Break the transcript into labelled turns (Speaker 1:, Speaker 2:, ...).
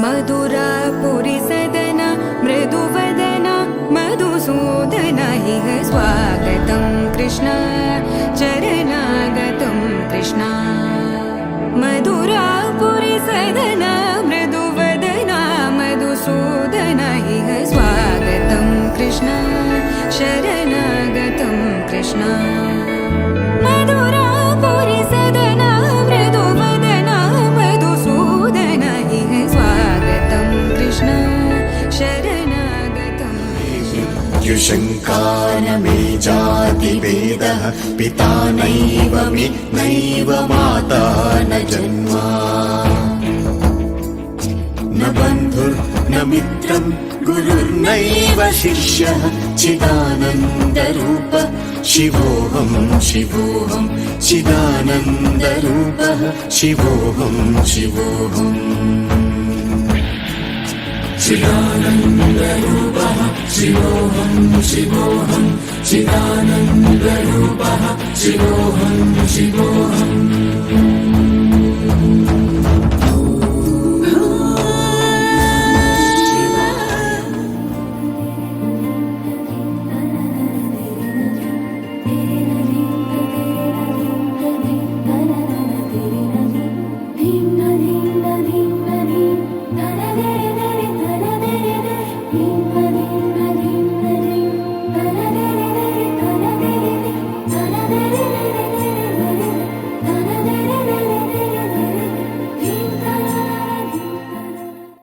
Speaker 1: मधुरापुरिसदन मृदुवदन मधुसूदन इह स्वागतं कृष्ण चरणागतं कृष्ण मधुरापुरिसदन मृदुवदन मधुसूदन इह स्वागतं कृष्ण शरणागतं कृष्ण मधुरापुरिसदन मृदुवदन मधुसूदन इह स्वागतं कृष्ण शरणागतं
Speaker 2: युशङ्कार मे जातिभेदः पिता नैव मे नैव माता न जन्मा न बन्धुर्न मित्रं गुरुर्नैव शिष्यः चिदानन्दरूप शिवोऽहं शिवोऽहं चिदानन्दरूपः शिवोऽहं शिवोऽहं चिदानन्दरूपः शिवोऽहं शिवोऽहं चिदानन्दरूपः शिवोऽहं शिवोऽहम्